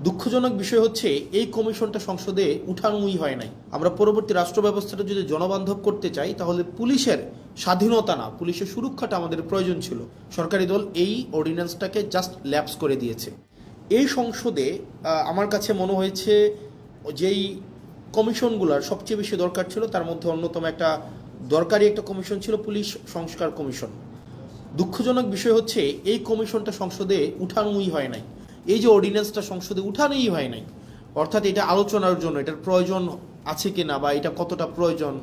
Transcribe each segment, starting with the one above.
দুঃখজনক বিষয় হচ্ছে এই কমিশনটা সংসদে উঠানোই হয় নাই। আমরা পরবর্তী রাষ্ট্র ব্যবস্থাটা যদি জনবান্ধব করতে চাই তাহলে পুলিশের স্বাধীনতা না, পুলিশের সুরক্ষাটা আমাদের প্রয়োজন ছিল। সরকারি দল এই অর্ডিন্যান্সটাকে জাস্ট ল্যাপস করে দিয়েছে। এই সংসদে আমার কাছে মনে হয়েছে যেই কমিশনগুলোর সবচেয়ে বেশি দরকার ছিল তার মধ্যে অন্যতম একটা দরকারি একটা কমিশন ছিল পুলিশ সংস্কার কমিশন। দুঃখজনক বিষয় হচ্ছে এই কমিশনটা সংসদে উঠানোই হয় নাই। এই যে অর্ডিন্যান্সটা সংসদে উঠানোই হয় নাই, অর্থাৎ এটা আলোচনার জন্য এটার প্রয়োজন আছে কিনা বা এটা কতটা প্রয়োজন,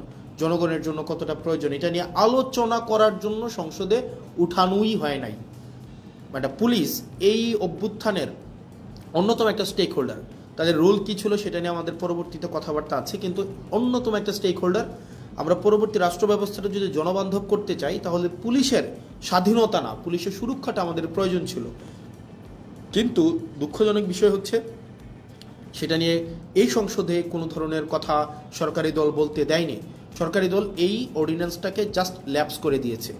জনগণের জন্য কতটা প্রয়োজন, এটা নিয়ে আলোচনা করার জন্য সংসদে উঠানোই হয় নাই। মানে পুলিশ এই অভ্যুত্থানের অন্যতম একটা স্টেক হোল্ডার। তাদের রোল কী ছিল সেটা নিয়ে আমাদের পরবর্তীতে কথাবার্তা আছে, কিন্তু অন্যতম একটা স্টেক হোল্ডার। আমরা পরবর্তী রাষ্ট্র ব্যবস্থাটা যদি জনবান্ধব করতে চাই তাহলে পুলিশের স্বাধীনতা না, পুলিশের সুরক্ষাটা আমাদের প্রয়োজন ছিল। কিন্তু দুঃখজনক বিষয় হচ্ছে সেটা নিয়ে এই সংসদে কোনো ধরনের কথা সরকারি দল বলতে দেয়নি। সরকারি দল এই অর্ডিন্যান্সটাকে জাস্ট ল্যাপস করে দিয়েছে।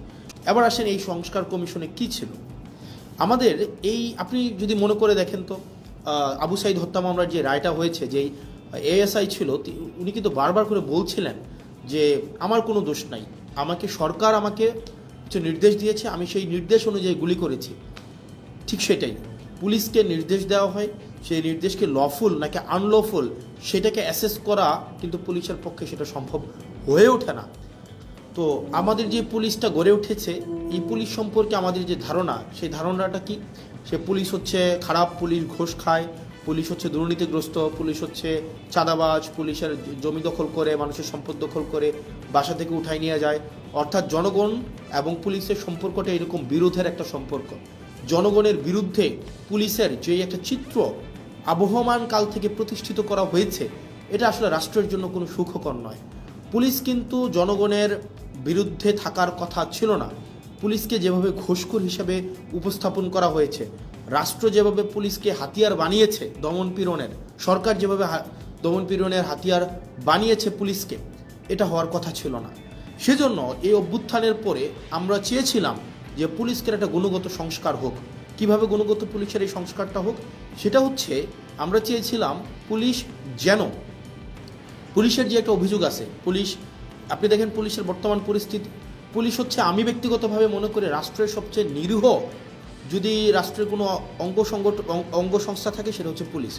এবার আসেন এই সংস্কার কমিশনে কি ছিল আমাদের। এই আপনি যদি মনে করে দেখেন তো আবু সাইদ হত্যা মামলার যে রায়টা হয়েছে, যেই এএসআই ছিল উনি কিন্তু বারবার করে বলছিলেন যে আমার কোনো দোষ নাই, সরকার আমাকে নির্দেশ দিয়েছে, আমি সেই নির্দেশ অনুযায়ী গুলি করেছি। ঠিক সেটাই পুলিশকে নির্দেশ দেওয়া হয়, সেই নির্দেশকে লফুল নাকি আনলফুল সেটাকে অ্যাসেস করা কিন্তু পুলিশের পক্ষে সেটা সম্ভব হয়ে ওঠে না। তো আমাদের যে পুলিশটা গড়ে উঠেছে, এই পুলিশ সম্পর্কে আমাদের যে ধারণা, সেই ধারণাটা কি? সে পুলিশ হচ্ছে খারাপ, পুলিশ ঘোষ খায়, পুলিশ হচ্ছে দুর্নীতিগ্রস্ত, পুলিশ হচ্ছে চাঁদাবাজ, পুলিশের জমি দখল করে, মানুষের সম্পদ দখল করে বাসা থেকে উঠাই নিয়ে যায়। অর্থাৎ জনগণ এবং পুলিশের সম্পর্কটা এরকম বিরোধের একটা সম্পর্ক। জনগণের বিরুদ্ধে পুলিশের যে একটা চিত্র আবহমান কাল থেকে প্রতিষ্ঠিত করা হয়েছে, এটা আসলে রাষ্ট্রের জন্য কোনো সুখকর নয়। পুলিশ কিন্তু জনগণের বিরুদ্ধে থাকার কথা ছিল না। পুলিশকে যেভাবে ঘুষখোর হিসাবে উপস্থাপন করা হয়েছে, রাষ্ট্র যেভাবে পুলিশকে হাতিয়ার বানিয়েছে দমনপীড়নের, সরকার যেভাবে দমনপীড়নের হাতিয়ার বানিয়েছে পুলিশকে, এটা হওয়ার কথা ছিল না। সেজন্য এই অভ্যুত্থানের পরে আমরা চেয়েছিলাম যে পুলিশকে একটা গুণগত সংস্কার হোক। কিভাবে গুণগত পুলিশের এই সংস্কারটা হোক? সেটা হচ্ছে আমরা চেয়েছিলাম পুলিশের যে একটা অভিযোগ আছে, আপনি দেখেন পুলিশের বর্তমান পরিস্থিতি, পুলিশ হচ্ছে, আমি ব্যক্তিগতভাবে মনে করি রাষ্ট্রের সবচেয়ে নিরীহ যদি রাষ্ট্রের কোনো অঙ্গ সংস্থা থাকে সেটা হচ্ছে পুলিশ।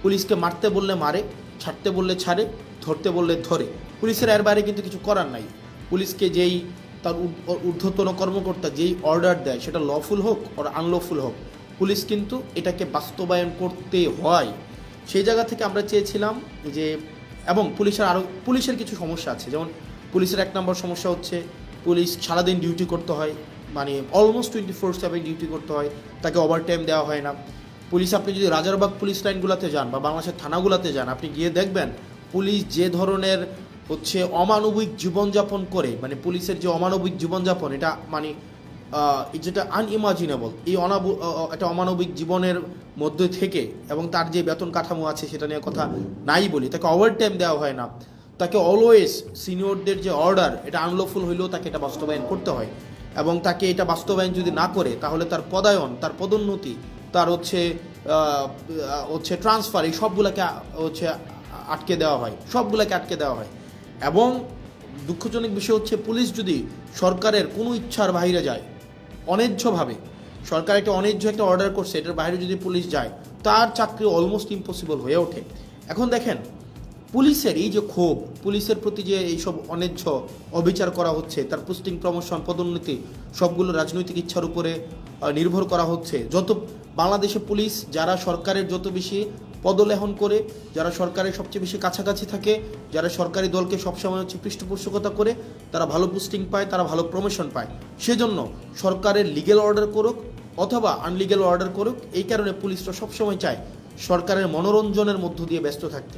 পুলিশকে মারতে বললে মারে, ছাড়তে বললে ছাড়ে, ধরতে বললে ধরে। পুলিশের এর বাইরে কিন্তু কিছু করার নাই। পুলিশকে যেই তার ঊর্ধ্বতন কর্মকর্তা যেই অর্ডার দেয়, সেটা লফুল হোক আর আনলফুল হোক, পুলিশ কিন্তু এটাকে বাস্তবায়ন করতে হয়। সেই জায়গা থেকে আমরা চেয়েছিলাম যে, এবং পুলিশের কিছু সমস্যা আছে। যেমন পুলিশের 1 নম্বর সমস্যা হচ্ছে পুলিশ সারাদিন ডিউটি করতে হয়, মানে অলমোস্ট 24/7 ডিউটি করতে হয়, তাকে ওভারটাইম দেওয়া হয় না। পুলিশ, আপনি যদি রাজারবাগ পুলিশ লাইনগুলোতে যান বা বাংলাদেশের থানাগুলোতে যান, আপনি গিয়ে দেখবেন পুলিশ যে ধরনের অমানবিক জীবনযাপন করে, মানে পুলিশের যে অমানবিক জীবনযাপন, এটা মানে যেটা আনইমাজিনেবল, একটা অমানবিক জীবনের মধ্যে থেকে, এবং তার যে বেতন কাঠামো আছে সেটা নিয়ে কথা নাই বলি, তাকে ওভারটাইম দেওয়া হয় না, তাকে অলওয়েজ সিনিয়রদের যে অর্ডার, এটা আনলফুল হইলেও তাকে এটা বাস্তবায়ন করতে হয়, এবং তাকে এটা বাস্তবায়ন যদি না করে তাহলে তার পদায়ন, তার পদোন্নতি, তার ট্রান্সফার, এই সবগুলোকে আটকে দেওয়া হয়। এবং দুঃখজনক বিষয় হচ্ছে পুলিশ যদি সরকারের কোনো ইচ্ছার বাইরে যায়, অন্যায্যভাবে সরকার একটা অন্যায্য একটা অর্ডার করছে, এটার বাইরে যদি পুলিশ যায়, তার চাকরি অলমোস্ট ইম্পসিবল হয়ে ওঠে। এখন দেখেন পুলিশের এই যে ক্ষোভ, পুলিশের প্রতি যে এইসব অন্যায্য অবিচার করা হচ্ছে, তার পোস্টিং, প্রমোশন, পদোন্নতি সবগুলো রাজনৈতিক ইচ্ছার উপরে নির্ভর করা হচ্ছে। বাংলাদেশে পুলিশ যারা সরকারের যত বেশি পদলেহন করে, যারা সরকারের সবচেয়ে বেশি কাছাকাছি থাকে, যারা সরকারি দলকে সবসময় পৃষ্ঠপোষকতা করে, তারা ভালো পোস্টিং পায়, তারা ভালো প্রমোশন পায়। সেজন্য সরকারের লিগ্যাল অর্ডার করুক অথবা আনলিগ্যাল অর্ডার করুক, এই কারণে পুলিশরা সবসময় চায় সরকারের মনোরঞ্জনের মধ্য দিয়ে ব্যস্ত থাকতে।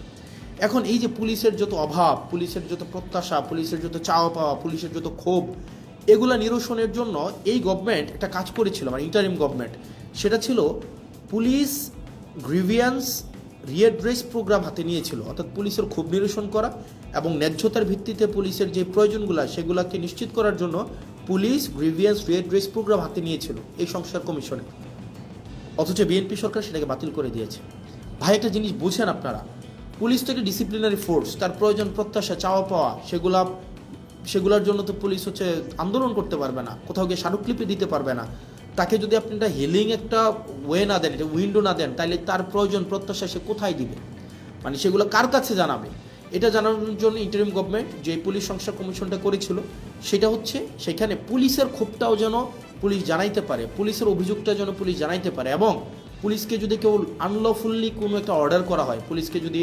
এখন এই যে পুলিশের যত অভাব, পুলিশের যত প্রত্যাশা, পুলিশের যত চাওয়া পাওয়া, পুলিশের যত ক্ষোভ, এগুলা নিরসনের জন্য এই গভর্নমেন্ট একটা কাজ করেছিল, মানে ইন্টারিম গভর্নমেন্ট, সেটা ছিল পুলিশ গ্রিভিয়েন্স রিএড্রেস প্রোগ্রাম হাতে নিয়েছিল। অর্থাৎ পুলিশের ক্ষোভ নিরসন করা এবং ন্যায্যতার ভিত্তিতে পুলিশের যে প্রয়োজনগুলো সেগুলোকে নিশ্চিত করার জন্য পুলিশ গ্রিভিয়েন্স রিএড্রেস প্রোগ্রাম হাতে নিয়েছিল এই সংস্কার কমিশনে। অথচ বিএনপি সরকার সেটাকে বাতিল করে দিয়েছে। ভাই একটা জিনিস বুঝেন আপনারা, পুলিশ তো একটা ডিসিপ্লিনারি ফোর্স, তার প্রয়োজন প্রত্যাশা চাওয়া পাওয়া সেগুলোর জন্য তো পুলিশ হচ্ছে আন্দোলন করতে পারবে না, কোথাও গিয়ে স্মারকলিপি দিতে পারবে না। তাকে যদি আপনি একটা হিলিং একটা ওয়ে না দেন, একটা উইন্ডো না দেন, তাহলে তার প্রয়োজন প্রত্যাশা সে কোথায় দিবে, মানে সেগুলো কার কাছে জানাবে? এটা জানানোর জন্য ইন্টারিম গভর্নমেন্ট যে পুলিশ সংস্কার কমিশনটা করেছিল, সেটা হচ্ছে সেখানে পুলিশের ক্ষোভটাও যেন পুলিশ জানাইতে পারে, পুলিশের অভিযোগটা যেন পুলিশ জানাইতে পারে। এবং পুলিশকে যদি কেউ আনলফুললি কোনো একটা অর্ডার করা হয়, পুলিশকে যদি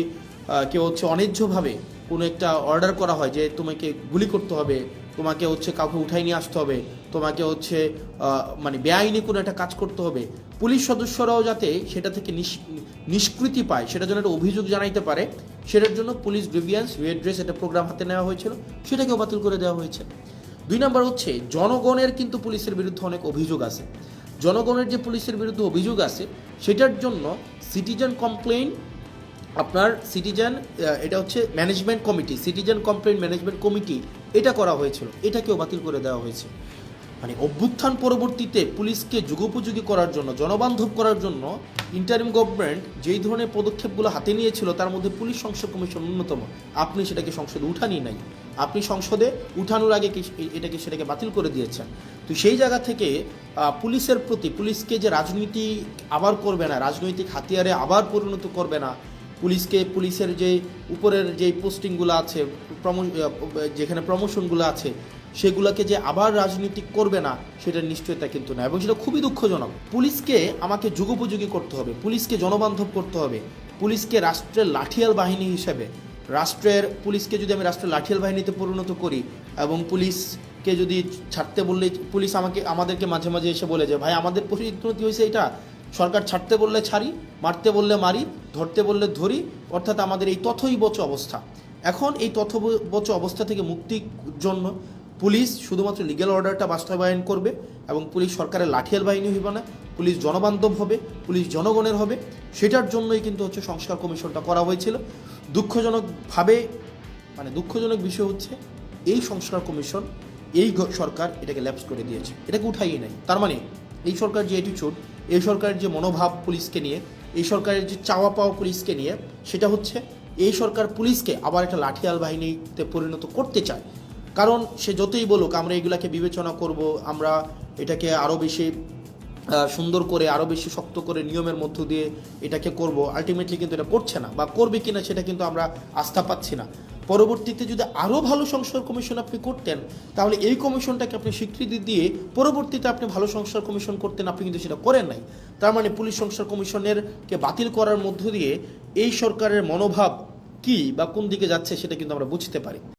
কেউ হচ্ছে অন্যায্যভাবে কোনো একটা অর্ডার করা হয় যে তোমাকে গুলি করতে হবে, তোমাকে হচ্ছে কাউকে উঠাই নিয়ে আসতে হবে, তোমাকে হচ্ছে মানে বেআইনি কোনো একটা কাজ করতে হবে, পুলিশ সদস্যরাও যাতে সেটা থেকে নিষ্কৃতি পায়, সেটা যেন একটা অভিযোগ জানাইতে পারে, সেটার জন্য পুলিশ গ্রিভিয়েন্স রিড্রেস একটা প্রোগ্রাম হাতে নেওয়া হয়েছিল, সেটাকেও বাতিল করে দেওয়া হয়েছে। 2 নম্বর হচ্ছে জনগণের কিন্তু পুলিশের বিরুদ্ধে অনেক অভিযোগ আছে। জনগণের যে পুলিশের বিরুদ্ধে অভিযোগ আছে সেটার জন্য সিটিজেন কমপ্লেইন এটা হচ্ছে management committee, citizen complain management committee এটা করা হয়েছিল, এটাকেও বাতিল করে দেওয়া হয়েছে। মানে অভ্যুত্থান পরবর্তীতে পুলিশকে যুগোপযোগী করার জন্য, জনবান্ধব করার জন্য ইন্টারিম গভর্নমেন্ট যেই ধরনের পদক্ষেপগুলো হাতে নিয়েছিল তার মধ্যে পুলিশ সংস্কার কমিশন অন্যতম। আপনি সেটাকে সংসদে উঠানি নাই, আপনি সংসদে উঠানোর আগে সেটাকে বাতিল করে দিয়েছেন। তো সেই জায়গা থেকে পুলিশের প্রতি, পুলিশকে যে রাজনীতি আবার করবে না, রাজনৈতিক হাতিয়ারে আবার পরিণত করবে না, পুলিশের যে উপরের যে পোস্টিংগুলো আছে, যেখানে প্রমোশনগুলো আছে সেগুলোকে যে আবার রাজনীতিক করবে না, সেটার নিশ্চয়তা কিন্তু না, এবং সেটা খুবই দুঃখজনক। পুলিশকে আমাকে যুগোপযোগী করতে হবে, পুলিশকে জনবান্ধব করতে হবে, পুলিশকে রাষ্ট্রের লাঠিয়াল বাহিনী হিসেবে, পুলিশকে যদি আমি রাষ্ট্রের লাঠিয়াল বাহিনীতে পরিণত করি, এবং পুলিশকে যদি ছাড়তে বললে, পুলিশ আমাদেরকে মাঝে মাঝে এসে বলে যে ভাই আমাদের পরিণতি হয়েছে এটা, সরকার ছাড়তে বললে ছাড়ি, মারতে বললে মারি, ধরতে বললে ধরি, অর্থাৎ আমাদের এই তথৈবচ অবস্থা। এখন এই তথৈবচ অবস্থা থেকে মুক্তির জন্য পুলিশ শুধুমাত্র লিগ্যাল অর্ডারটা বাস্তবায়ন করবে, এবং পুলিশ সরকারের লাঠিয়াল বাহিনী হইবে না, পুলিশ জনবান্ধব হবে, পুলিশ জনগণের হবে। সেটার জন্যই কিন্তু হচ্ছে সংস্কার কমিশনটা করা হয়েছিল। দুঃখজনক বিষয় হচ্ছে এই সংস্কার কমিশন, এই সরকার এটাকে ল্যাপস করে দিয়েছে, এটাকে উঠাইয়ে নাই। তার মানে এই সরকার যে অ্যাটিটিউড, এই সরকারের যে মনোভাব পুলিশকে নিয়ে, এই সরকারের যে চাওয়া পাওয়া পুলিশকে নিয়ে, সেটা হচ্ছে এই সরকার পুলিশকে আবার একটা লাঠিয়াল বাহিনীতে পরিণত করতে চায়। কারণ সে যতই বলুক আমরা এগুলাকে বিবেচনা করব, আমরা এটাকে আরও বেশি সুন্দর করে, আরও বেশি শক্ত করে নিয়মের মধ্য দিয়ে এটাকে করব, আলটিমেটলি কিন্তু এটা করছে না, বা করবে কিনা সেটা কিন্তু আমরা আস্থা পাচ্ছি না। পরবর্তীতে যদি আরও ভালো সংস্কার কমিশন আপনি করতেন, তাহলে এই কমিশনটাকে আপনি স্বীকৃতি দিয়ে পরবর্তীতে আপনি ভালো সংস্কার কমিশন করতেন, আপনি কিন্তু সেটা করেন নাই। তার মানে পুলিশ সংস্কার কমিশনেরকে বাতিল করার মধ্য দিয়ে এই সরকারের মনোভাব কী বা কোন দিকে যাচ্ছে সেটা কিন্তু আমরা বুঝতে পারি।